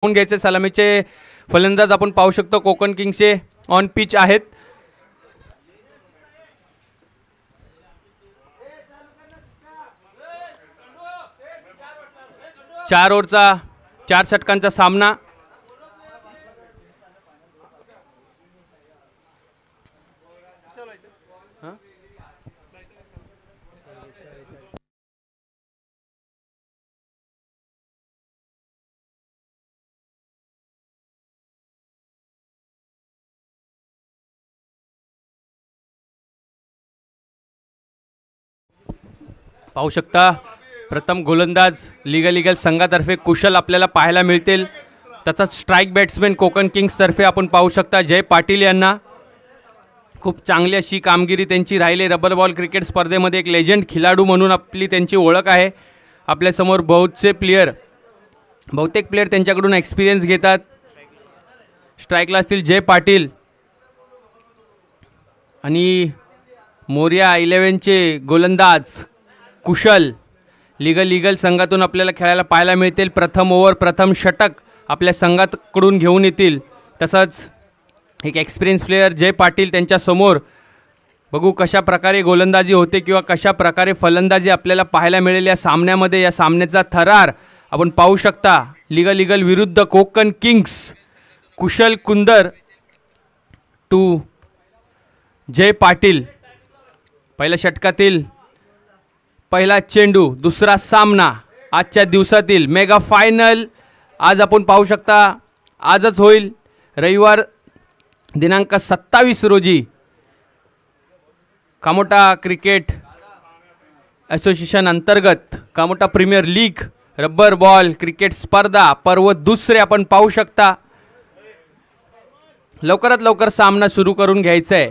घ्यायचे सलामीचे फलंदाज आपण पाहू शकतो कोकण किंग्सचे ऑन पिच आहेत. चार ओव्हरचा 4 षटकांचा सामना. पाहू शकता प्रथम गोलंदाज लिगल संघातर्फे कुशल आपल्याला पाहायला मिळतील. तसंच स्ट्राईक बॅट्समॅन कोकण किंग्स तर्फे आपण पाहू शकता जय पाटील यांना. खूप चांगली अशी कामगिरी त्यांची राहिली. रबर बॉल क्रिकेट स्पर्धेमध्ये एक लेजंड खिलाडू म्हणून आपली त्यांची ओळख आहे. आपल्यासमोर बहुतेक प्लेयर त्यांच्याकडून एक्सपिरियन्स घेतात. स्ट्राईकला असतील जय पाटील आणि मोर्या 11चे गोलंदाज कुशल लिगल संघातून आपल्याला खेळायला पाहायला मिळतील. प्रथम ओव्हर प्रथम षटक आपल्या संघाकडून घेऊन येतील. तसंच एक एक्सपिरियन्स प्लेयर जय पाटील त्यांच्यासमोर. बघू कशा प्रकारे गोलंदाजी होते किंवा कशा प्रकारे फलंदाजी आपल्याला पाहायला मिळेल या सामन्यामध्ये. या सामन्याचा थरार आपण पाहू शकता. लिगल विरुद्ध कोकण किंग्स. कुशल कुंदर टू जय पाटील. पहिल्या षटकातील पहिला चेंडू. दुसरा सामना आजच्या दिवसातील मेगा फायनल आज आपण पाहू शकता. आजच होईल रविवार दिनांक 27 रोजी कामोटा क्रिकेट असोसिएशन अंतर्गत Kamothe premier league rubber ball cricket स्पर्धा पर्व दुसरे आपण पाहू शकता. लवकरात लवकर सामना सुरू करून घ्यायचा आहे.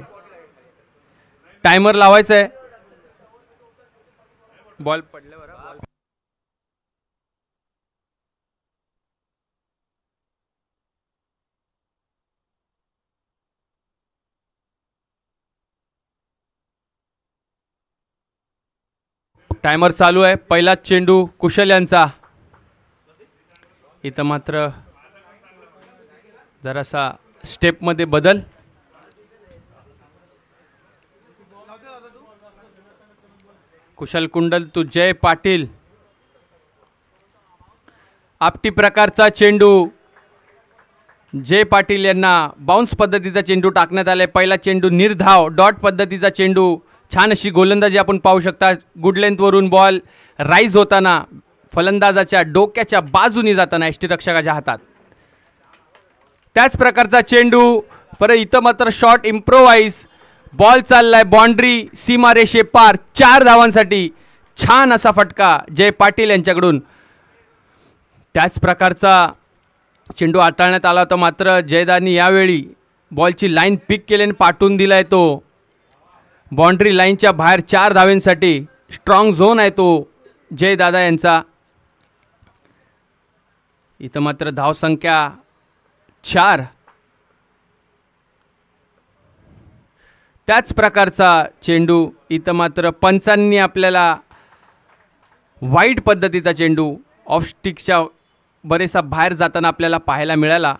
टायमर लावायचा आहे. बॉल पडल्यावर टायमर चालू आहे. पहिला चेंडू कुशल यांचा. इथं मात्र जरासा स्टेपमध्ये बदल. कुशल कुंडल तू जय पाटील. आपटी प्रकारचा चेंडू. जय पाटील यांना बाउन्स पद्धतीचा चेंडू टाकण्यात आलाय. पहिला चेंडू निर्धाव डॉट पद्धतीचा चेंडू. छान अशी गोलंदाजी आपण पाहू शकता. गुड लेंथवरून बॉल राईज होताना फलंदाजाच्या डोक्याच्या बाजूनी जाताना यष्टीरक्षकाच्या हातात. त्याच प्रकारचा चेंडू. परत इथं मात्र शॉट इम्प्रोवाइज. बॉल चाललाय बाउंड्री सीमारेषे पार 4 धावांसाठी. छान असा फटका जय पाटील यांच्याकडून. त्याच प्रकारचा चेंडू हाताळण्यात आला होता मात्र जयदानी यावेळी बॉलची लाईन पिक केली आणि पाठवून दिलाय तो बाउंड्री लाईनच्या बाहेर 4 धावांसाठी. स्ट्रॉंग झोन आहे तो जयदादा यांचा. इथं मात्र धावसंख्या 4. त्याच प्रकारचा चेंडू. इथं मात्र पंचांनी आपल्याला वाईट पद्धतीचा चेंडू ऑफ स्टिकच्या बरेचसा बाहेर जाताना आपल्याला पाहायला मिळाला.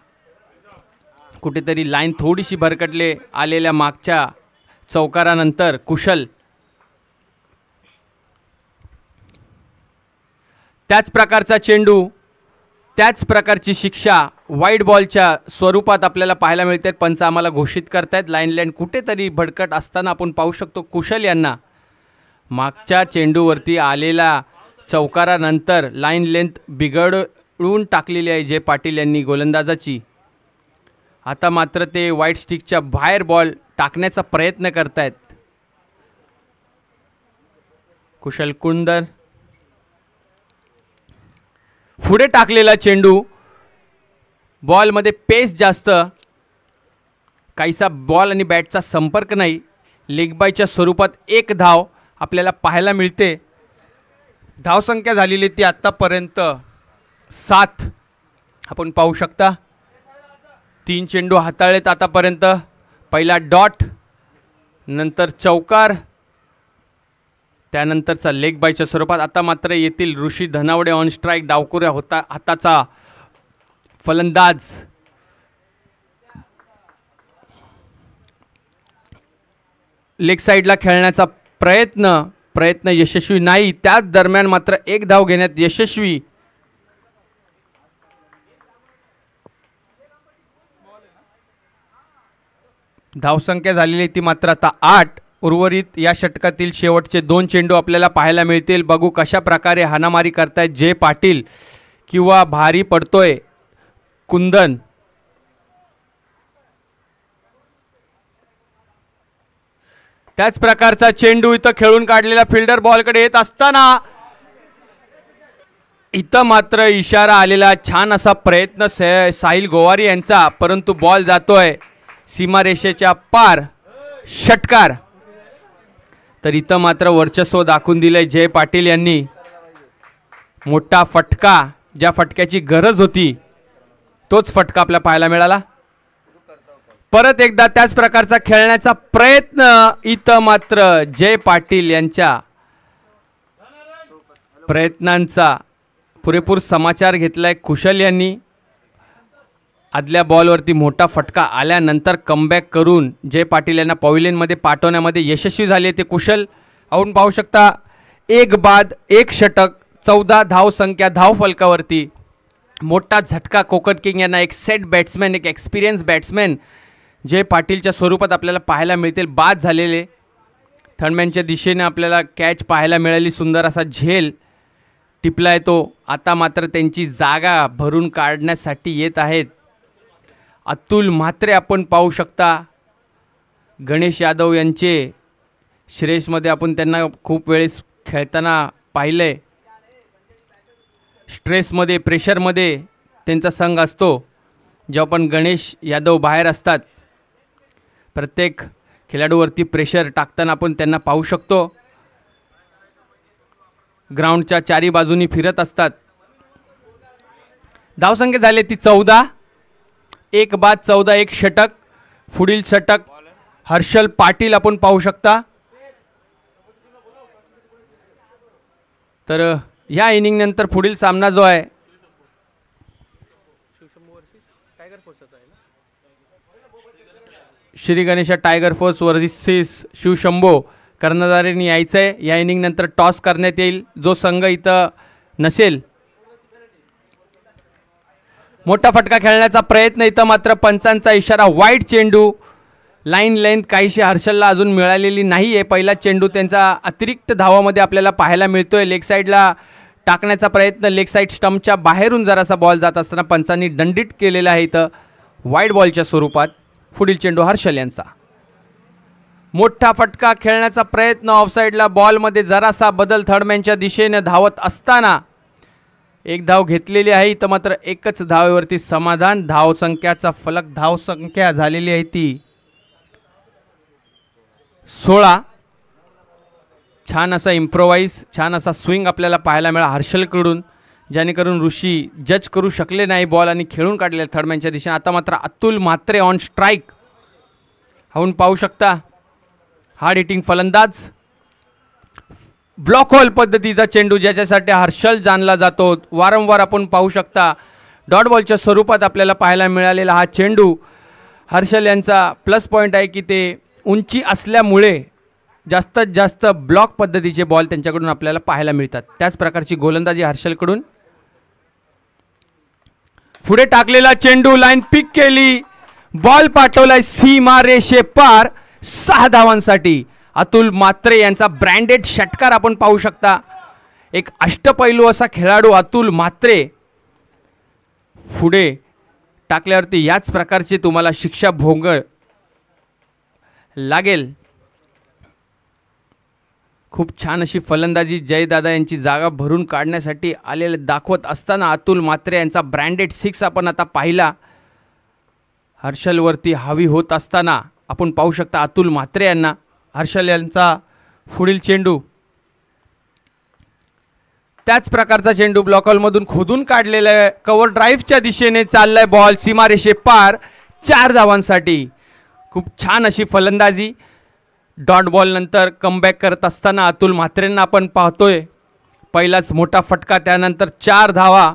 कुठेतरी लाईन थोडीशी भरकटले आलेल्या मागच्या चौकारानंतर कुशल. त्याच प्रकारचा चेंडू. त्याच प्रकारची शिक्षा वाईट बॉलच्या स्वरूपात आपल्याला पाहायला मिळते. पंच आम्हाला घोषित करतायत. लाईन कुठेतरी भडकट असताना आपण पाहू शकतो कुशल यांना. मागच्या चेंडूवरती आलेला चौकारानंतर लाईन लेंथ बिघडवून टाकलेली आहे जय पाटील यांनी गोलंदाजाची. आता मात्र ते वाईट स्टिकच्या बाहेर बॉल टाकण्याचा प्रयत्न करतायत. कुशल कुंदर. पुढे टाकलेला चेंडू. बॉलमध्ये पेस जास्त. काहीसा बॉल आणि बॅटचा संपर्क नाही. लेग बायच्या स्वरूपात 1 धाव आपल्याला पाहायला मिळते. धावसंख्या झालेली ती आत्तापर्यंत 7 आपण पाहू शकता. 3 चेंडू हाताळलेत आतापर्यंत. पहिला डॉट नंतर चौकार त्यानंतरचा लेग बायच्या स्वरूपात. आता मात्र येथील ऋषी धनावडे ऑन स्ट्राईक. डावकुऱ्या होता हाताचा फलंदाज लेग साईडला खेळण्याचा प्रयत्न यशस्वी नाही. त्याच दरम्यान मात्र एक धाव घेण्यात यशस्वी. धावसंख्या झालेली ती मात्र आता 8. उर्वरित या षटकातील शेवटचे 2 चेंडू आपल्याला पाहायला मिळतील. बघू कशा प्रकारे हाणामारी करतायत जय पाटील किंवा भारी पडतोय कुंदन. त्याच प्रकारचा चेंडू इथं खेळून काढलेला फिल्डर बॉलकडे येत असताना इथं मात्र इशारा आलेला. छान असा प्रयत्न साहिल गोवारी यांचा, परंतु बॉल जातोय सीमारेषेच्या पार. षटकार. तर इथं मात्र वर्चस्व दाखवून दिलंय जय पाटील यांनी. मोठा फटका, ज्या फटक्याची गरज होती तोच फटका आपल्याला पाहायला मिळाला. परत एकदा त्याच प्रकारचा खेळण्याचा प्रयत्न. इथं मात्र जय पाटील यांच्या प्रयत्नांचा पुरेपूर समाचार घेतलाय कुशल यांनी. आदल्या बॉलवरती मोठा फटका आल्यानंतर कमबॅक करून जय पाटील यांना पॉविलियनमध्ये पाठवण्यामध्ये यशस्वी झाले ते कुशल. आपण पाहू शकता 1 बाद 1 षटक, 14 धावसंख्या धावफलकावरती. मोठा झटका कोकण किंग यांना. एक सेट बॅट्समॅन, एक एक्सपिरियन्स बॅट्समॅन जय पाटीलच्या स्वरूपात आपल्याला पाहायला मिळतील. बाद झालेले थर्डमॅनच्या दिशेने आपल्याला कॅच पाहायला मिळाली. सुंदर असा झेल टिपला आहे तो. आता मात्र त्यांची जागा भरून काढण्यासाठी येत आहेत अतुल म्हात्रे. आपण पाहू शकता गणेश यादव यांचे श्रेयसमध्ये आपण त्यांना खूप वेळेस खेळताना पाहिलंय. स्ट्रेसमध्ये, प्रेशरमध्ये त्यांचा संघ असतो. जेव्हा पण गणेश यादव बाहेर असतात प्रत्येक खेळाडूवरती प्रेशर टाकताना आपण त्यांना पाहू शकतो. ग्राउंडच्या चारी बाजूनी फिरत असतात. धावसंख्या झाली ती 14. 1 बाद 14 1 षटक. पुढील षटक हर्षल पाटील आपण पाहू शकता. तर या इनिंग नंतर पुढील सामना जो आहे Shri Ganesha tiger force versus Shivshambho कर्णधारांनी यायचं आहे. या इनिंग नंतर टॉस करण्यात येईल. जो संघ इथं नसेल. मोठा फटका खेळण्याचा प्रयत्न. इथं मात्र पंचांचा इशारा. वाईट चेंडू. लाईन लेंथ काहीशी हर्षलला अजून मिळालेली नाही आहे. पहिला चेंडू त्यांचा अतिरिक्त धावामध्ये आपल्याला पाहायला मिळतोय. लेग साईडला टाकण्याचा प्रयत्न. लेग साईड स्टंपच्या बाहेरून जरासा बॉल जात असताना पंचांनी दंडित केलेला आहे इथं वाईट बॉलच्या स्वरूपात. पुढील चेंडू हर्षल यांचा. मोठा फटका खेळण्याचा प्रयत्न. ऑफसाईडला बॉलमध्ये जरासा बदल. थर्डमॅनच्या दिशेने धावत असताना 1 धाव घेतलेली आहे. इथं मात्र एकच धावेवरती समाधान. धावसंख्याचा फलक, धावसंख्या झालेली आहे ती 16. छान असा इम्प्रोवाइज, छान असा स्विंग आपल्याला पाहायला मिळाला हर्षलकडून, जेणेकरून ऋषी जज करू शकले नाही बॉल आणि खेळून काढले थर्डमॅनच्या दिशेने. आता मात्र अतुल म्हात्रे ऑन स्ट्राईक. आपण पाहू शकता हार्ड हिटिंग फलंदाज. ब्लॉक होल पद्धतीचा चेंडू ज्याच्यासाठी हर्षल जाणला जातो. वारंवार आपण पाहू शकता डॉट बॉलच्या स्वरूपात आपल्याला पाहायला मिळालेला हा चेंडू. हर्षल यांचा प्लस पॉईंट आहे की ते उंची असल्यामुळे जास्तीत जास्त ब्लॉक पद्धतीचे बॉल त्यांच्याकडून आपल्याला पाहायला मिळतात. त्याच प्रकारची गोलंदाजी हर्षलकडून. पुढे टाकलेला चेंडू, लाईन पिक केली, बॉल पाठवलाय सीमा रेषे पार. 6 धावांसाठी अतुल म्हात्रे यांचा ब्रँडेड षटकार आपण पाहू शकता. एक अष्टपैलू असा खेळाडू अतुल म्हात्रे. पुढे टाकल्यावरती याच प्रकारची तुम्हाला शिक्षा भोग लागेल. खूप छान अशी फलंदाजी जयदादा यांची जागा भरून काढण्यासाठी आलेले दाखवत असताना अतुल म्हात्रे यांचा ब्रँडेड 6 आपण आता पाहिला. हर्षलवरती हावी होत असताना आपण पाहू शकता अतुल म्हात्रे यांना. हर्षल यांचा पुढील चेंडू, त्याच प्रकारचा चेंडू ब्लॉक हॉलमधून खोदून काढलेला आहे. कव्हर ड्राईव्हच्या दिशेने चाललाय बॉल सीमारेषे पार. 4 धावांसाठी. खूप छान अशी फलंदाजी. डॉट बॉल नंतर कमबॅक करत असताना अतुल म्हात्रेंना आपण पाहतोय. पहिलाच मोठा फटका, त्यानंतर 4 धावा.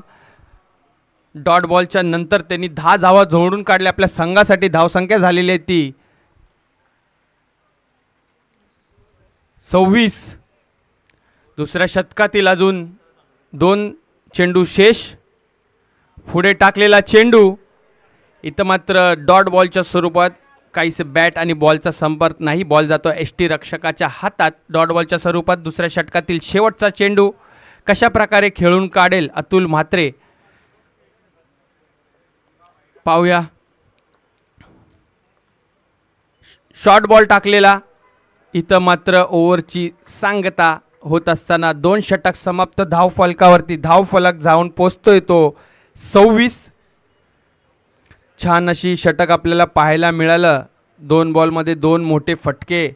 डॉट बॉलच्या नंतर त्यांनी 10 धावा जोडून काढल्या. आपल्या संघासाठी धावसंख्या झालेली आहे ती 26. दुसऱ्या षटकातील अजून 2 चेंडू शेष. पुढे टाकलेला चेंडू इथं मात्र डॉट बॉलच्या स्वरूपात, काहीसे बॅट आणि बॉलचा संपर्क नाही. बॉल जातो एसटी रक्षकाच्या हातात. डॉट बॉलच्या स्वरूपात दुसऱ्या षटकातील शेवटचा चेंडू कशा प्रकारे खेळून काढेल अतुल म्हात्रे पाहूया. शॉर्ट बॉल टाकलेला. इथं मात्र ओव्हरची सांगता होत असताना 2 षटक समाप्त. धाव फलकावरती धाव फलक जाऊन पोचतोय तो 26. छान अशी षटक आपल्याला पाहायला मिळालं. 2 बॉलमध्ये 2 मोठे फटके.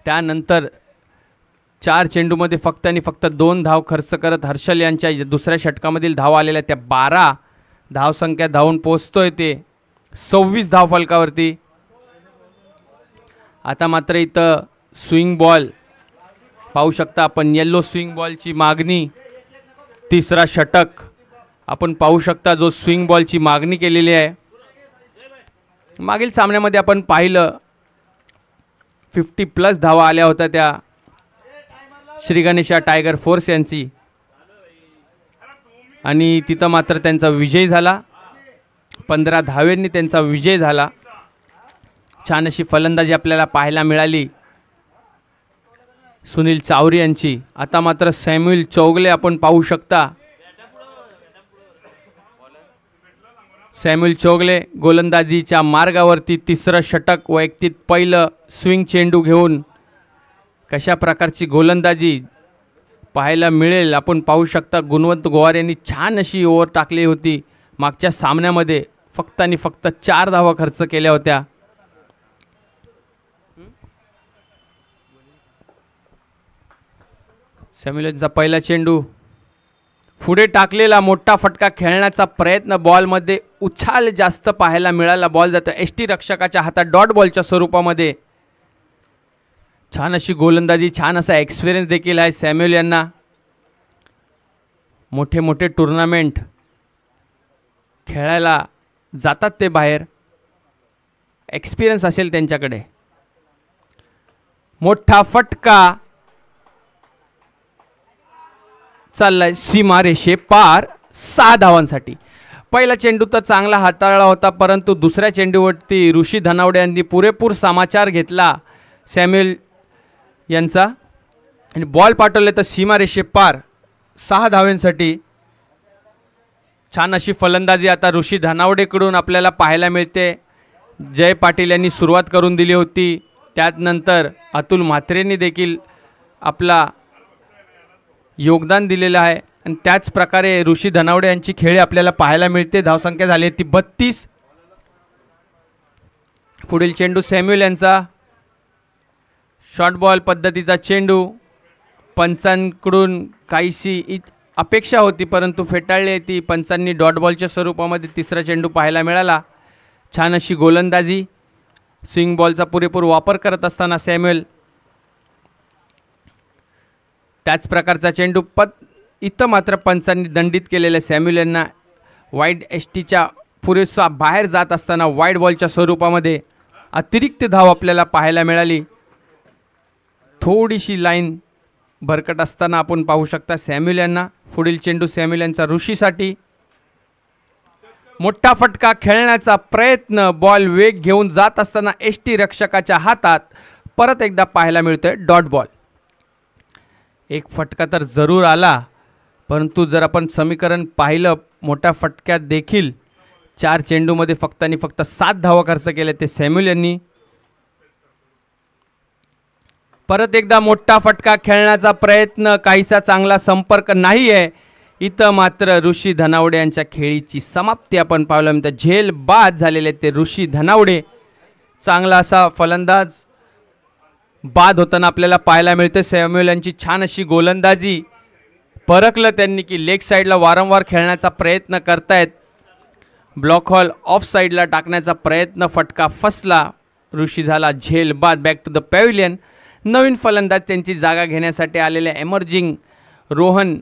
त्यानंतर 4 चेंडूमध्ये फक्त आणि फक्त 2 धाव खर्च करत हर्षल यांच्या दुसऱ्या षटकामधील धावा आलेल्या त्या 12 धावसंख्या धावून पोचतोय ते 26 धाव फलकावरती. आता मात्र इथं स्विंग बॉल पाहू शकता आपण. येल्लो स्विंग बॉलची मागणी. तिसरा षटक आपण पाहू शकता जो स्विंग बॉलची मागणी केलेली आहे. मागील सामन्यामध्ये आपण पाहिलं 50+ धावा आल्या होत्या त्या श्री गणेशा टायगर फोर्स यांची, आणि तिथं मात्र त्यांचा विजय झाला. 15 धावेंनी त्यांचा विजय झाला. छान अशी फलंदाजी आपल्याला पाहायला मिळाली सुनील चावरी यांची. आता मात्र सॅम्युअल चौगले आपण पाहू शकता. सॅम्युअल चौगले गोलंदाजीच्या मार्गावरती. तिसरं षटक वैयक्तिक पहिलं स्विंग चेंडू घेऊन कशा प्रकारची गोलंदाजी पाहायला मिळेल आपण पाहू शकता. गुणवंत गोवार यांनी छान अशी ओव्हर टाकली होती मागच्या सामन्यामध्ये. फक्त आणि फक्त 4 धावा खर्च केल्या होत्या. सॅम्युअलचा पहिला चेंडू पुढे टाकलेला. मोठा फटका खेळण्याचा प्रयत्न. बॉलमध्ये उछाल जास्त पाहायला मिळाला. बॉल जातो एसटी रक्षकाच्या हातात डॉट बॉलच्या स्वरूपामध्ये. छान अशी गोलंदाजी, छान असा एक्सपिरियन्स देखील आहे सॅम्युअल यांना. मोठे मोठे टुर्नामेंट खेळायला जातात ते बाहेर. एक्सपिरियन्स असेल त्यांच्याकडे. मोठा फटका चाललाय सीमा रेषे पार 6 धावांसाठी. पहिला चेंडू तर चांगला हाताळला होता, परंतु दुसऱ्या चेंडूवरती ऋषी धनावडे यांनी पुरेपूर समाचार घेतला सॅम्युअल यांचा आणि बॉल पाठवले तर सीमा रेषे पार 6 धावांसाठी. छान अशी फलंदाजी आता ऋषी धनावडेकडून आपल्याला पाहायला मिळते. जय पाटील यांनी सुरुवात करून दिली होती. त्यानंतर अतुल म्हात्रेंनी देखील आपला योगदान दिलेलं आहे आणि त्याच प्रकारे ऋषी धनावडे यांची खेळी आपल्याला पाहायला मिळते. धावसंख्या झाली ती 32. पुढील चेंडू सॅम्युअल यांचा. शॉर्ट बॉल पद्धतीचा चेंडू. पंचांकडून काहीशी अपेक्षा होती परंतु फेटाळली ती. पंचांनी डॉट बॉलच्या स्वरूपामध्ये तिसरा चेंडू पाहायला मिळाला. छान अशी गोलंदाजी. स्विंग बॉलचा पुरेपूर वापर करत असताना सॅम्युअल. त्याच प्रकारचा चेंडू इथं मात्र पंचांनी दंडित केलेल्या सॅम्युअल यांना वाईड एसटीच्या पुरेसा बाहेर जात असताना वाईड बॉलच्या स्वरूपामध्ये अतिरिक्त धाव आपल्याला पाहायला मिळाली. थोडीशी लाईन भरकट असताना आपण पाहू शकता सॅम्युअल यांना. पुढील चेंडू सॅम्युअल यांचा ऋषीसाठी. मोठा फटका खेळण्याचा प्रयत्न. बॉल वेग घेऊन जात असताना एसटी रक्षकाच्या हातात परत एकदा पाहायला मिळतोय डॉट बॉल. एक फटका तर जरूर आला, परंतु जर आपण समीकरण पाहिलं मोठ्या फटक्यात देखील 4 चेंडूमध्ये फक्त आणि फक्त 7 धावा खर्च केले ते सॅम्युअल यांनी. परत एकदा मोठा फटका खेळण्याचा प्रयत्न. काहीसा चांगला संपर्क नाही आहे. इथं मात्र ऋषी धनावडे यांच्या खेळीची समाप्ती आपण पाहिलं. म्हणजे झेल बाद झालेले ते ऋषी धनावडे. चांगला असा फलंदाज बाद होताना आपल्याला पाहायला मिळते. सॅम्युअल यांची छान अशी गोलंदाजी. परखलं त्यांनी की लेग साईडला वारंवार खेळण्याचा प्रयत्न करतायत. ब्लॉक हॉल ऑफ साईडला टाकण्याचा प्रयत्न. फटका फसला. ऋषी झाला झेल बाद. Back to the pavilion. नवीन फलंदाज त्यांची जागा घेण्यासाठी आलेले एमर्जिंग रोहन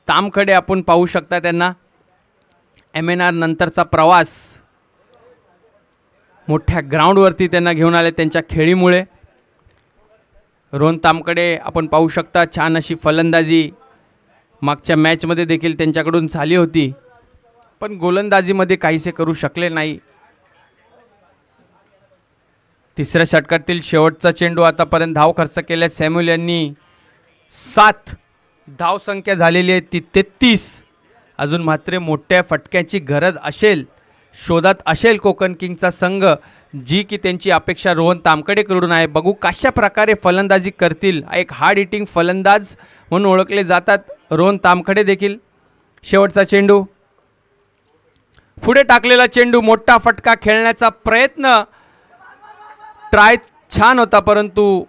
तामखडे आपण पाहू शकता त्यांना. MNR नंतरचा प्रवास मोठ्या ग्राउंडवरती त्यांना घेऊन आले त्यांच्या खेळीमुळे. रोहन तामकडे आपण पाहू शकता छान अशी फलंदाजी मागच्या मॅचमध्ये देखील त्यांच्याकडून झाली होती, पण गोलंदाजीमध्ये काहीसे करू शकले नाही. तिसऱ्या षटकातील शेवटचा चेंडू. आतापर्यंत धाव खर्च केल्यात सॅम्युअल यांनी 7 धाव संख्या झालेली आहे ती 33. अजून मात्र मोठ्या फटक्याची गरज असेल, शोधात असेल कोकण किंगचा संघ, जी की त्यांची अपेक्षा रोहन तामकडेकडून आहे. बघू कशा प्रकारे फलंदाजी करतील. एक हार्ड हिटिंग फलंदाज म्हणून ओळखले जातात रोहन तामकडे देखील. शेवटचा चेंडू, पुढे टाकलेला चेंडू, मोठा फटका खेळण्याचा प्रयत्न, ट्राय छान होता परंतु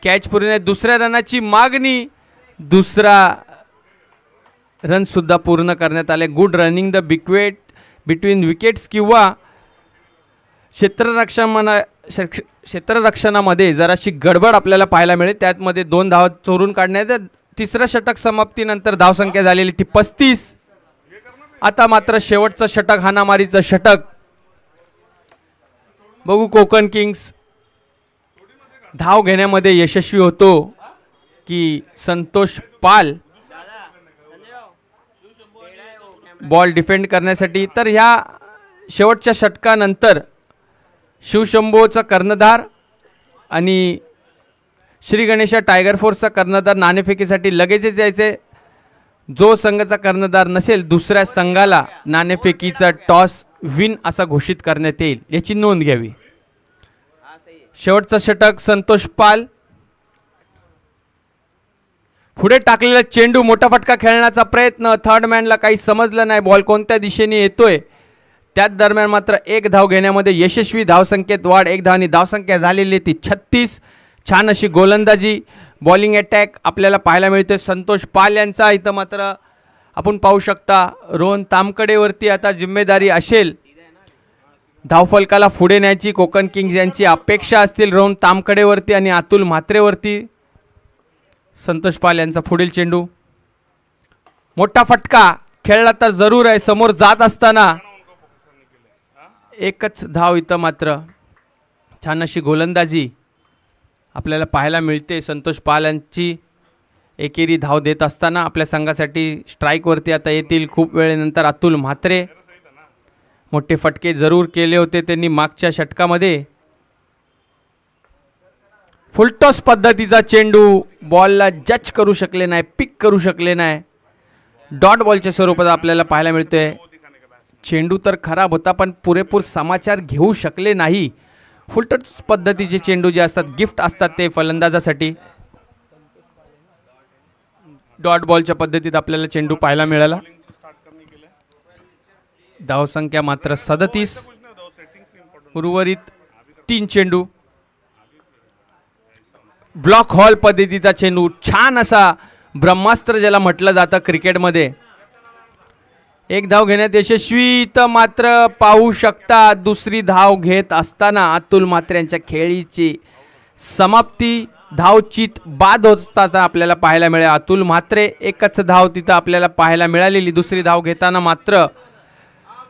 कॅच पुरे नाही. दुसऱ्या रनाची मागणी, दुसरा रन सुद्धा पूर्ण करण्यात आले. Good running the between wickets किंवा क्षेत्ररक्षणामध्ये जराशी गडबड आपल्याला पाहायला मिळेल. त्यातमध्ये 2 धावा चोरून काढण्यात. तिसऱ्या षटक समाप्तीनंतर धावसंख्या झालेली ती 35. आता मात्र शेवटचं षटक, हाणामारीचं षटक. बघू कोकण किंग्स धाव घेण्यामध्ये यशस्वी होतो की संतोष पाल बॉल डिफेंड करण्यासाठी. तर ह्या शेवटच्या षटकानंतर शिवशंभोचा कर्णधार आणि श्री गणेशा टायगर फोर्सचा कर्णधार नाणेफेकीसाठी लगेचच यायचे. जो संघाचा कर्णधार नसेल दुसऱ्या संघाला नाणेफेकीचा टॉस विन असा घोषित करण्यात येईल, याची नोंद घ्यावी. शेवटचा षटक, संतोष पाल, पुढे टाकलेला चेंडू, मोठा फटका खेळण्याचा प्रयत्न. थर्ड मॅनला काही समजलं नाही बॉल कोणत्या दिशेने येतोय. त्याच दरम्यान मात्र 1 धाव घेण्यामध्ये यशस्वी. धावसंख्येत वाढ, 1 धावांनी धावसंख्या झालेली ती 36. छान अशी गोलंदाजी, बॉलिंग अटॅक आपल्याला पाहायला मिळते संतोष पाल यांचा. इथं मात्र आपण पाहू शकता रोहन तामकडेवरती आता जिम्मेदारी असेल. धावफलकाला पुढे न्यायची कोकण किंग्ज यांची अपेक्षा असतील रोहन तामकडेवरती आणि अतुल म्हात्रेवरती. संतोष पाल यांचा पुढील चेंडू, मोठा फटका खेळला तर जरूर आहे. समोर जात असताना एकच धाव. इथं मात्र छान अशी गोलंदाजी आपल्याला पाहायला मिळते संतोष पाल यांची. एकेरी धाव देत असताना आपल्या संघासाठी स्ट्राईकवरती आता येतील खूप वेळेनंतर अतुल म्हात्रे. मोठे फटके जरूर केले होते त्यांनी मागच्या षटकामध्ये. फुलटॉस पद्धतीचा चेंडू, बॉलला जज करू शकले नाही, पिक करू शकले नाही. डॉट बॉलच्या स्वरूपात आपल्याला पाहायला मिळतोय. चेंडू तर खराब होता पण पुरेपूर समाचार घेऊ शकले नाही. फुलटॉस पद्धतीचे चेंडू जे असतात गिफ्ट असतात ते फलंदाजासाठी. डॉट बॉलच्या पद्धतीत आपल्याला चेंडू पाहायला मिळाला. धावसंख्या मात्र 37. उर्वरित 3 चेंडू. ब्लॉक हॉल पद्धतीचा चेंडू, छान असा ब्रह्मास्त्र ज्याला म्हटलं जातं क्रिकेटमध्ये. 1 धाव घेण्यात यशस्वी. तर मात्र पाहू शकता दुसरी धाव घेत असताना अतुल म्हात्रे यांच्या खेळीची समाप्ती. धावचीत बाद होताना आपल्याला पाहायला मिळेल. अतुल म्हात्रे एकच धाव तिथं आपल्याला पाहायला मिळालेली. दुसरी धाव घेताना मात्र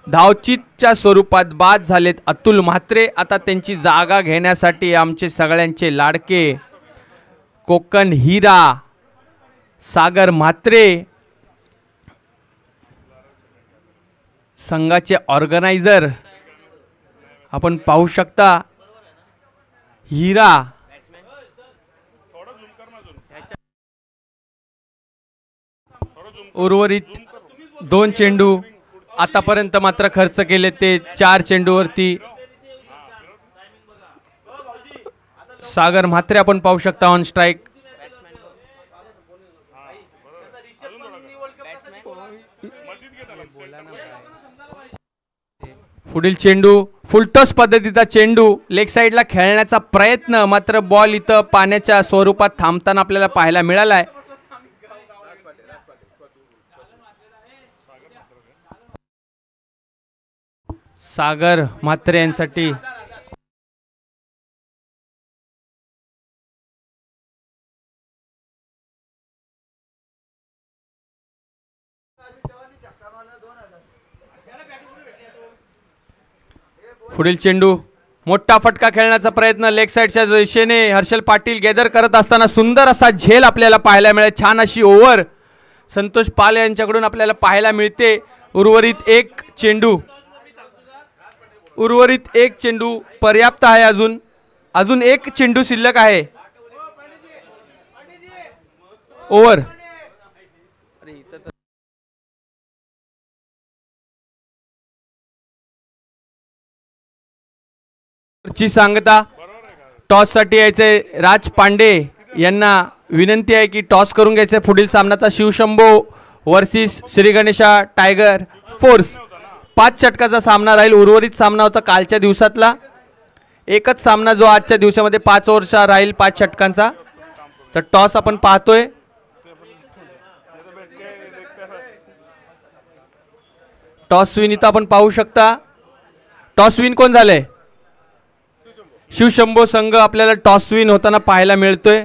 धावचीतच्या स्वरूपात बाद झालेत अतुल म्हात्रे. आता त्यांची जागा घेण्यासाठी आमचे सगळ्यांचे लाडके कोकण हिरा सागर म्हात्रे, संघाचे ऑर्गनायझर आपण पाहू शकता. हिरा उर्वरित 2 चेंडू आतापर्यंत मात्र खर्च केले ते 4 चेंडूवरती. सागर म्हात्रे आपण पाहू शकता ऑन स्ट्राइक. पुढील चेंडू, फुलटॉस पद्धतीचा चेंडू, लेग साइडला खेळण्याचा प्रयत्न, मात्र बॉल इथं पाण्याच्या स्वरूपात थांबताना आपल्याला पाहायला मिळालाय. सागर म्हात्रे यांसाठी पुढील चेंडू, मोठा फटका खेळण्याचा प्रयत्न लेग साईडच्या दिशेने हर्षल पाटील गेदर करत असताना सुंदर असा झेल आपल्याला पाहायला मिळेल. छान अशी ओव्हर संतोष पाल यांच्याकडून आपल्याला पाहायला मिळते. उर्वरित एक चेंडू पर्याप्त आहे. अजून एक चेंडू शिल्लक आहे. ओव्हर ची सांगता टॉस साठी यायचे. राज पांडे यांना विनंती आहे की टॉस करून घ्यायचे. पुढील सामनाचा Shivshambho versus Shri Ganesha tiger force 5 षटकाचा सामना राहील. उर्वरित सामना होता कालच्या दिवसातला. एकच सामना जो आजच्या दिवसामध्ये 5 ओव्हरचा राहील 5 षटकांचा. तर टॉस आपण पाहतोय. टॉस विन इथं आपण पाहू शकता. टॉस विन कोण झालंय? शिवशंभो संघ आपल्याला टॉस विन होताना पाहायला मिळतोय.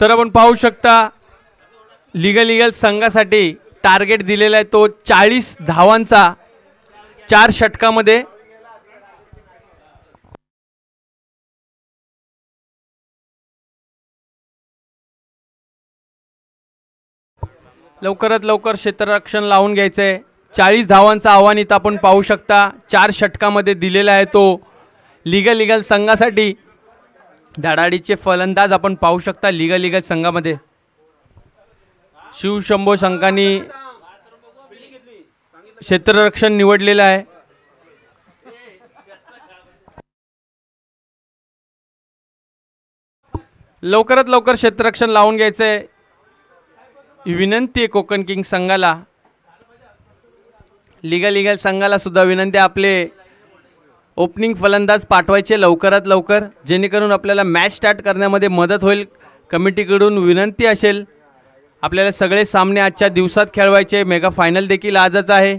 तर आपण पाहू शकता लीगल संघासाठी टार्गेट दिलेला आहे तो 40 धावांचा 4 षटकामध्ये. लवकरात लवकर क्षेत्ररक्षण लावून घ्यायचंय. 40 धावांचं आव्हान इथं आपण पाहू शकता 4 षटकामध्ये दिलेला आहे तो लीगल संघासाठी. धडाडीचे फलंदाज आपण पाहू शकता लीगल संघामध्ये. शिवशंभो संघाने क्षेत्ररक्षण निवडलेलं आहे. लवकरात लवकर क्षेत्ररक्षण लावून घ्यायचंय. विनंती आहे कोकण किंग संघाला. लीगल संघाला सुद्धा विनंती आहे आपले ओपनिंग फलंदाज पाठवायचे लवकरात लवकर, जेणेकरून आपल्याला मॅच स्टार्ट करण्यामध्ये मदत होईल. कमिटीकडून विनंती असेल. आपल्याला सगळे सामने आजच्या दिवसात खेळवायचे. मेगा फायनल देखील आजच आहे.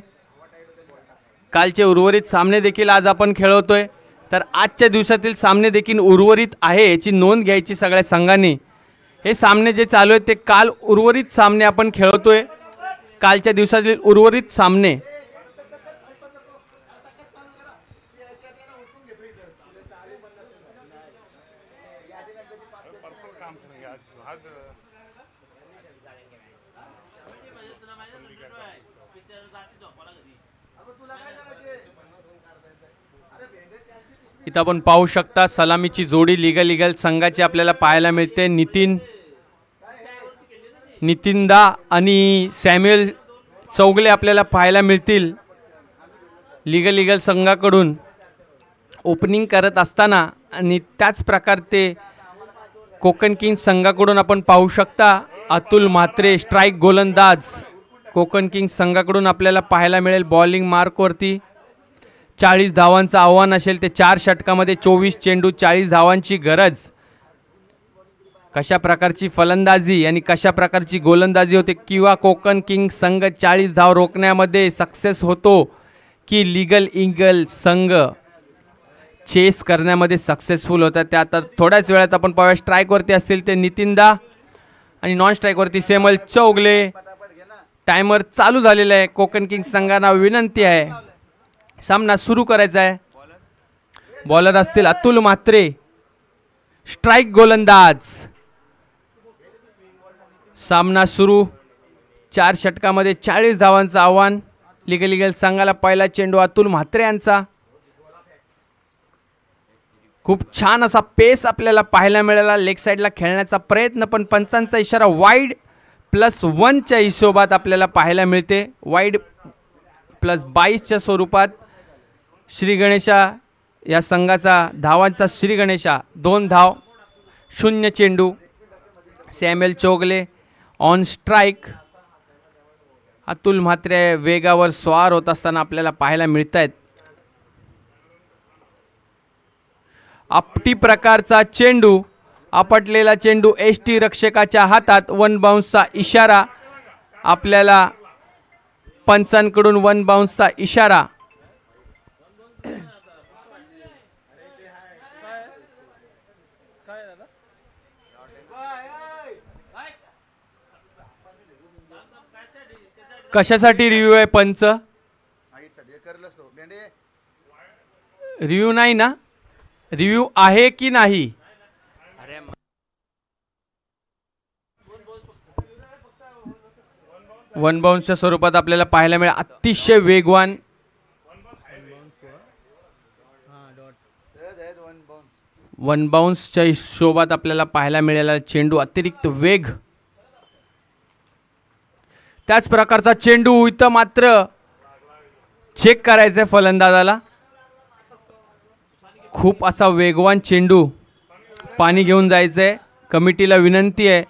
कालचे उर्वरित सामने देखील आज आपण खेळवतोय. तर आजच्या दिवसातील सामने देखील उर्वरित आहे याची नोंद घ्यायची सगळ्या संघांनी. हे सामने जे चालू आहेत ते काल उर्वरित सामने आपण खेळवतोय. कालच्या दिवसातील उर्वरित सामने इथं आपण पाहू शकता सलामीची जोडी लीगल संघाची आपल्याला पाहायला मिळते. नितीनदा आणि सॅम्युअल चौगले आपल्याला पाहायला मिळतील लीगल संघाकडून ओपनिंग करत असताना. आणि त्याच प्रकार ते कोकण किंग्स संघाकडून आपण पाहू शकता अतुल म्हात्रे स्ट्राईक गोलंदाज कोकण किंग्स संघाकडून आपल्याला पाहायला मिळेल. बॉलिंग मार्कवरती 40 धावांचं आव्हान असेल ते 4 षटकामध्ये 24 चेंडू 40 धावांची गरज. कशा प्रकारची फलंदाजी आणि कशा प्रकारची गोलंदाजी होते किंवा कोकण किंग्स संघ 40 धाव रोखण्यामध्ये सक्सेस होतो की लीगल संघ चेस करण्यामध्ये सक्सेसफुल होतात. त्या आता थोड्याच वेळात आपण पाहूया. स्ट्राईकवरती असतील ते नितीनदा आणि नॉन स्ट्राईकवरती सॅम्युअल चौगले. टायमर चालू झालेला आहे. कोकण किंग्स संघांना विनंती आहे सामना सुरू करायचा आहे. बॉलर असतील अतुल म्हात्रे स्ट्राईक गोलंदाज. सामना सुरू. 4 षटकामध्ये 40 धावांचं आव्हान लीगल संघाला. पहिला चेंडू अतुल म्हात्रे यांचा. खूप छान असा पेस आपल्याला पाहायला मिळाला. लेग साईडला खेळण्याचा प्रयत्न, पण पंचांचा इशारा वाईड +1च्या हिशोबात आपल्याला पाहायला मिळते. वाईड +22च्या स्वरूपात श्री गणेशा या संघाचा धावांचा श्री गणेशा 2 धाव. 0 चेंडू. Samuel Chogle on strike. Atul Mhatre वेगावर स्वार होत असताना आपल्याला पाहायला मिळत आहेत. आपटी प्रकारचा चेंडू, आपटलेला चेंडू एसटी रक्षकाच्या हातात. 1 बाउन्सचा इशारा आपल्याला पंचांकडून. 1 बाउन्सचा इशारा. कशासाठी रिव्ह्यू आहे पंच? रिव्ह्यू नाही ना? रिव्ह्यू आहे की नाही? 1 बाउन्सच्या स्वरूपात आपल्याला पाहायला मिळेल. अतिशय वेगवान 1 बाउन्सच्या हिशोबात आपल्याला पाहायला मिळाला चेंडू. अतिरिक्त वेग. त्याच प्रकारचा चेंडू इथं मात्र चेक करायचं फलंदाजाला. खूप असा वेगवान चेंडू. पाणी घेऊन जायचंय. कमिटीला विनंती आहे,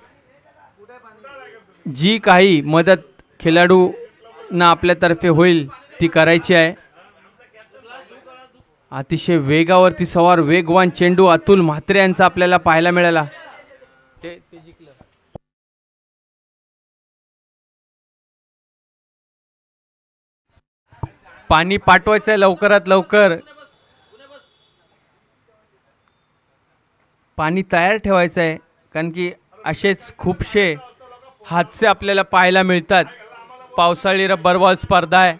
जी काही मदत खेळाडूंना आपल्यातर्फे होईल ती करायची आहे. अतिशय वेगावरती सवार वेगवान चेंडू अतुल म्हात्रे यांचा आपल्याला पाहायला मिळाला. ते जिंकलं. पाणी पाठवायचंय लवकरात लवकर. पाणी तयार ठेवायचं आहे, कारण की असेच खूपसे हादसे आपल्याला पाहायला मिळतात. पावसाळी रब्बर बॉल स्पर्धा आहे.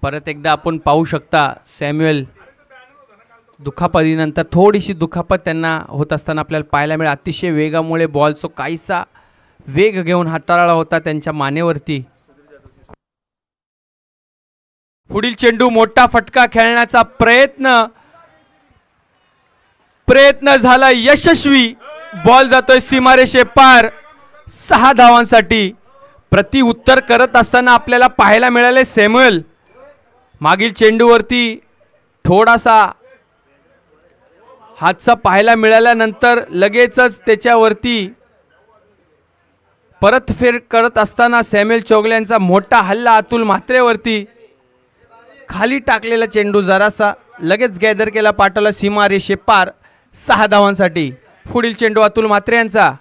परत एकदा आपण पाहू शकता सॅम्युएल दुखापतीनंतर थोडीशी दुखापत त्यांना होत असताना आपल्याला पाहायला मिळेल. अतिशय वेगामुळे बॉलचा काहीसा वेग घेऊन हाताळला होता त्यांच्या मानेवरती. पुढील चेंडू मोठा फटका खेळण्याचा प्रयत्न झाला यशस्वी. बॉल जातोय सीमारेषे पार. 6 धावांसाठी प्रति उत्तर करत असताना आपल्याला पाहायला मिळाले सॅम्युएल. मागील चेंडूवरती थोडासा हादसा पाहायला मिळाल्यानंतर लगेचच त्याच्यावरती परतफेर करत असताना सॅम्युएल चोगले यांचा मोठा हल्ला अतुल म्हात्रेवरती. खाली टाकलेला चेंडू जरासा लगेच गॅदर केला, पाठवला सीमारेषे पार. 6 धावांसाठी. पुढील चेंडू अतुल म्हात्रे यांचा.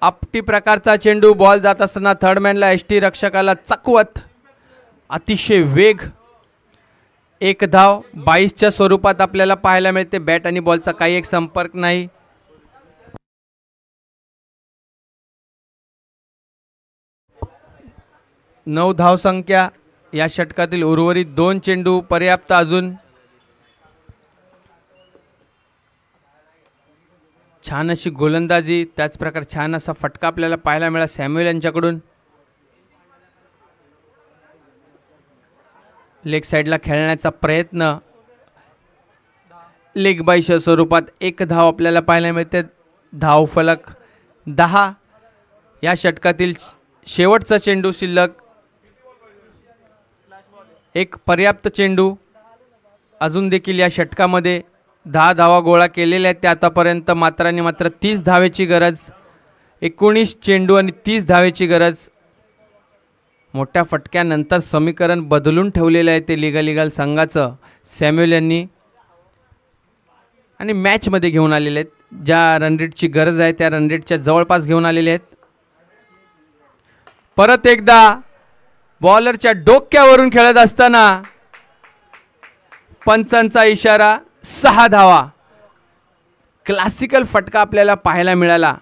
आपटी प्रकारचा चेंडू. बॉल जात असताना थर्डमॅनला एसटी रक्षकाला चकवत. अतिशय वेग. 1 धाव. 22च्या स्वरूपात आपल्याला पाहायला मिळते. बॅट आणि बॉलचा काही एक संपर्क नाही. नऊ धावसंख्या या षटकातील. उर्वरित 2 चेंडू पर्याप्त अजून. छान अशी गोलंदाजी, त्याच प्रकार छान असा फटका आपल्याला पाहायला मिळाला सॅम्युएल यांच्याकडून. लेग साईडला खेळण्याचा प्रयत्न. लेग बायच्या स्वरूपात 1 धाव आपल्याला पाहायला मिळते. धाव फलक 10. या षटकातील शेवटचा चेंडू शिल्लक. एक पर्याप्त चेंडू अजून देखील या षटकामध्ये. 10 धावा गोळा केलेल्या आहेत त्या आतापर्यंत. मात्र 30 धावेची गरज. 19 चेंडू आणि 30 धावेची गरज. मोठ्या फटक्यानंतर समीकरण बदलून ठेवलेलं आहे ते लीगल संघाचं सॅम्युएल यांनी आणि मॅचमध्ये घेऊन आलेले आहेत. ज्या रनरेटची गरज आहे त्या रनरेटच्या जवळपास घेऊन आलेले आहेत. परत एकदा बॉलरच्या डोक्यावरून खेळत असताना पंचांचा इशारा, 6 धावा. क्लासिकल फटका आपल्याला पाहायला मिळाला.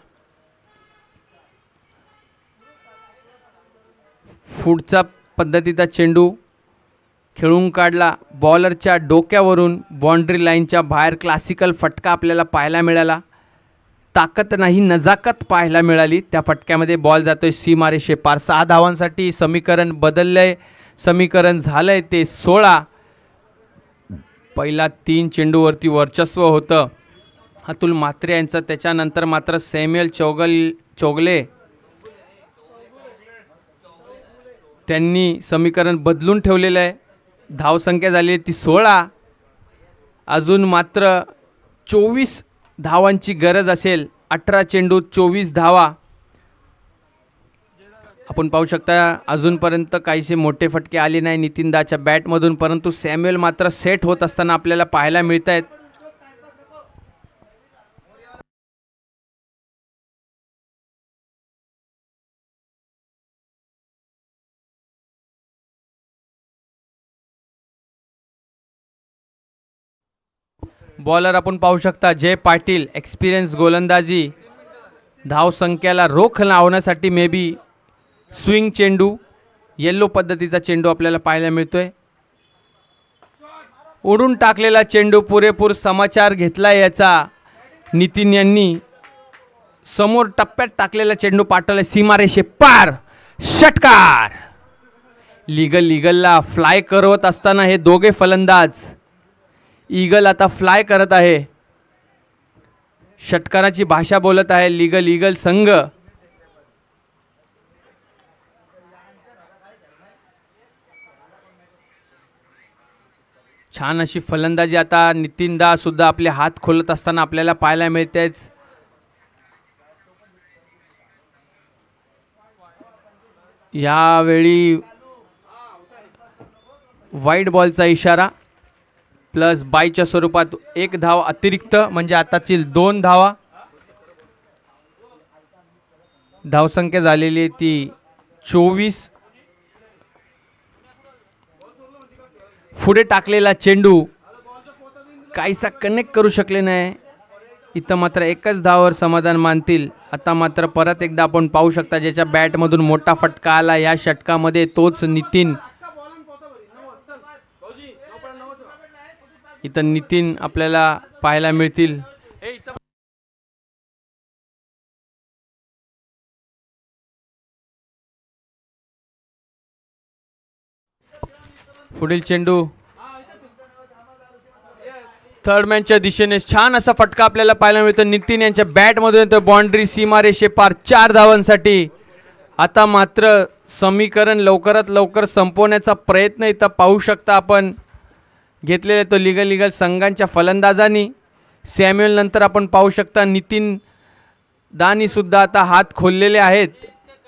पुढचा पद्धतीचा चेंडू खेळून काढला बॉलरच्या डोक्यावरून बाउंड्री लाईनच्या बाहेर. क्लासिकल फटका आपल्याला पाहायला मिळाला. ताकद नाही नजाकत पाहायला मिळाली त्या फटक्यामध्ये. बॉल जातोय सीमारेषे पार. 6 धावांसाठी समीकरण बदललंय. समीकरण झालंय ते 16. पहिला 3 चेंडूवरती वर्चस्व होतं अतुल म्हात्रे यांचं. त्याच्यानंतर मात्र सॅम्युएल चौगले त्यांनी समीकरण बदलून ठेवलेलं आहे. धावसंख्या झाली ती 16. अजून मात्र 24 धावांची गरज असेल. 18 चेंडूत 24 धावा. आपण पाहू शकता अजूनपर्यंत काहीसे मोठे फटके आले नाही नितीन दाच्या बॅटमधून, परंतु सॅम्युएल मात्र सेट होत असताना आपल्याला पाहायला मिळत आहेत. बॉलर आपण पाहू शकता जय पाटील, एक्सपिरियन्स गोलंदाजी. धावसंख्येला रोख लावण्यासाठी मे बी स्विंग चेंडू, येल्लो पद्धतीचा चेंडू आपल्याला पाहायला मिळतोय. उडून टाकलेला चेंडू पुरेपूर समाचार घेतला याचा. नितीन यांनी समोर टप्प्यात टाकलेला चेंडू पाठवला सीमारेषे पार. षटकार. लीगलला फ्लाय करवत असताना हे दोघे फलंदाज. ईगल आता फ्लाय करत आहे. षटकाराची भाषा बोलत आहे लीगल संघ. छान अशी फलंदाजी आता नितीन दा सुद्धा आपले हात खोलत असताना आपल्याला पाहायला मिळतेच. यावेळी वाईड बॉलचा इशारा प्लस बायच्या स्वरूपात 1 धाव अतिरिक्त, म्हणजे आताची 2 धावा. धावसंख्या झालेली ती 24. पुढे टाकलेला चेंडू काहीसा कनेक्ट करू शकले नाही. इथं मात्र 1च धावावर समाधान मानतील. आता मात्र परत एकदा आपण पाहू शकता ज्याच्या बॅटमधून मोठा फटका आला या षटकामध्ये तोच नितीन. इथं नितीन आपल्याला पाहायला मिळतील. पुढील चेंडू थर्ड मॅनच्या दिशेने छान असा फटका आपल्याला पाहायला मिळतो. नितीन यांच्या बॅटमधून येतो बाउंड्री सीमारेषे पार 4 धावांसाठी. आता मात्र समीकरण लवकरात लवकर संपवण्याचा प्रयत्न इथं पाहू शकता आपण घेतलेला तो लीगल संघांच्या फलंदाजांनी. सॅम्युएल नंतर आपण पाहू शकता नितीन दानी सुद्धा आता हात खोललेले आहेत.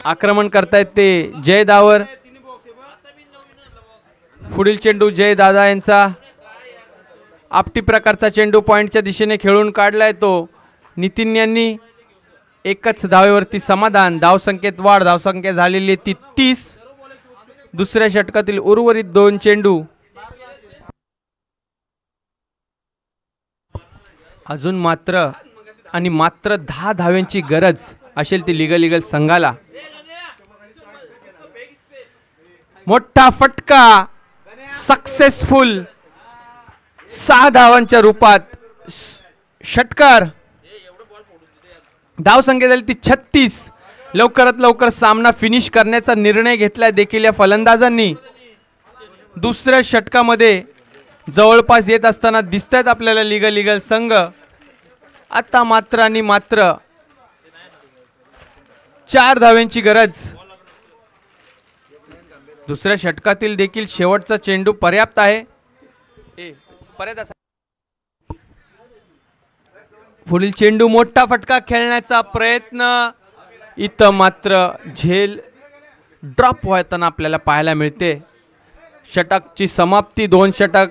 आक्रमण करतायत ते जय दावर. पुढील चेंडू जय दादा यांचा. आपटी प्रकारचा चेंडू पॉइंटच्या दिशेने खेळून काढलाय तो नितीन यांनी. 1च धावेवरती समाधान. धावसंख्येत वाढ. धावसंख्या झालेली ती 30. दुसऱ्या षटकातील उर्वरित 2 चेंडू. अजून मात्र आणि मात्र 10 धाव्यांची गरज असेल ती लीगल संघाला. मोठा फटका सक्सेसफुल 6 धावांच्या रूपात षटकार. धावसंख्या झाली ती 36. लवकरात लवकर सामना फिनिश करण्याचा निर्णय घेतला देखील या फलंदाजांनी. दुसऱ्या षटकामध्ये जवळपास येत असताना दिसतात आपल्याला लीगल संघ. आता मात्र आणि मात्र 4 धाव्यांची गरज. दुसऱ्या षटकातील देखील शेवटचा चेंडू पर्याप्त आहे. पुढील चेंडू मोठा फटका खेळण्याचा प्रयत्न इथं मात्र झेल ड्रॉप होताना आपल्याला पाहायला मिळते. षटकची समाप्ती, 2 षटक.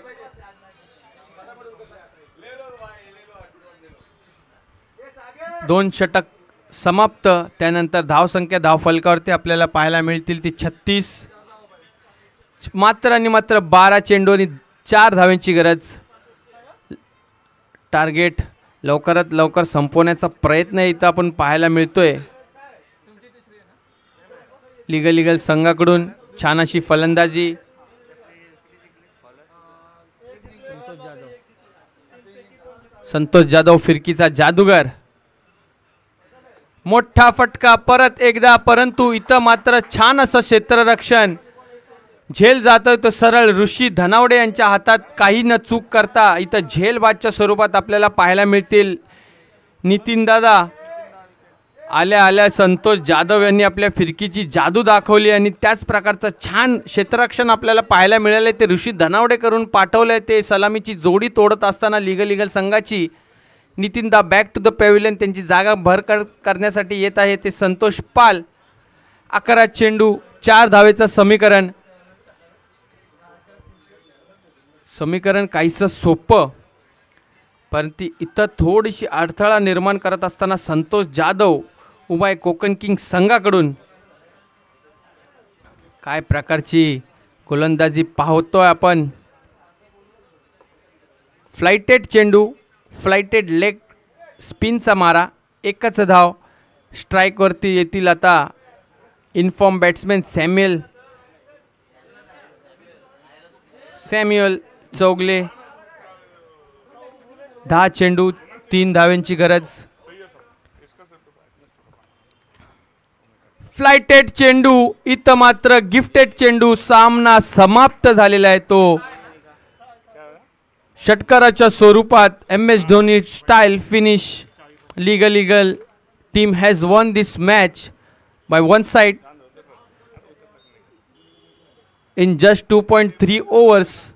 दोन षटक समाप्त. त्यानंतर धावसंख्या धावफलकावरती आपल्याला पाहायला मिळतील ती 36. मात्र आणि मात्र 12 चेंडू आणि 4 धावांची गरज. टार्गेट लवकरात लवकर संपवण्याचा प्रयत्न इथं आपण पाहायला मिळतोय. लीगल संघाकडून छान अशी फलंदाजी. संतोष जाधव फिरकीचा जादूगर. मोठा फटका परत एकदा, परंतु इथं मात्र छान असं क्षेत्ररक्षण. झेल जातोय तो सरळ ऋषी धनावडे यांच्या हातात. काही न चूक करता इथं झेलबादच्या स्वरूपात आपल्याला पाहायला मिळतील. नितीन दादा आल्या आल्या संतोष जाधव यांनी आपल्या फिरकीची जादू दाखवली आणि त्याच प्रकारचं छान क्षेत्ररक्षण आपल्याला पाहायला मिळाले. ते ऋषी धनावडे करून पाठवले. ते सलामीची जोडी तोडत असताना लीगल संघाची नितीन दा बॅक टू द पॅव्हिलियन त्यांची जागा भर करण्यासाठी येत आहे. ते संतोष पाल. 11 चेंडू 4 धावेचं समीकरण काहीसं सोपं, परंतु इथं थोडीशी अडथळा निर्माण करत असताना संतोष जाधव उभा आहे कोकण किंग संघाकडून. काय प्रकारची गोलंदाजी पाहतोय आपण. फ्लाइटेड चेंडू, फ्लाइटेड लेग स्पिनचा मारा. 1च धाव. स्ट्राईकवरती येतील आता इन्फॉर्म बॅट्समॅन सॅम्युअल चौगले. 10 चेंडू 3 धावांची गरज. फ्लाइटेड चेंडू, इथं मात्र गिफ्टेड चेंडू. सामना समाप्त झालेला आहे तो षटकाराच्या स्वरूपात. MS Dhoni style finish. Legal team has won this match by 1 side in just 2.3 overs.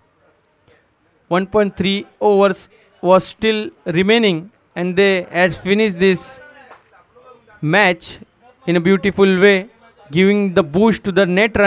1.3 overs was still remaining and they had finished this match in a beautiful way, giving the boost to the net run.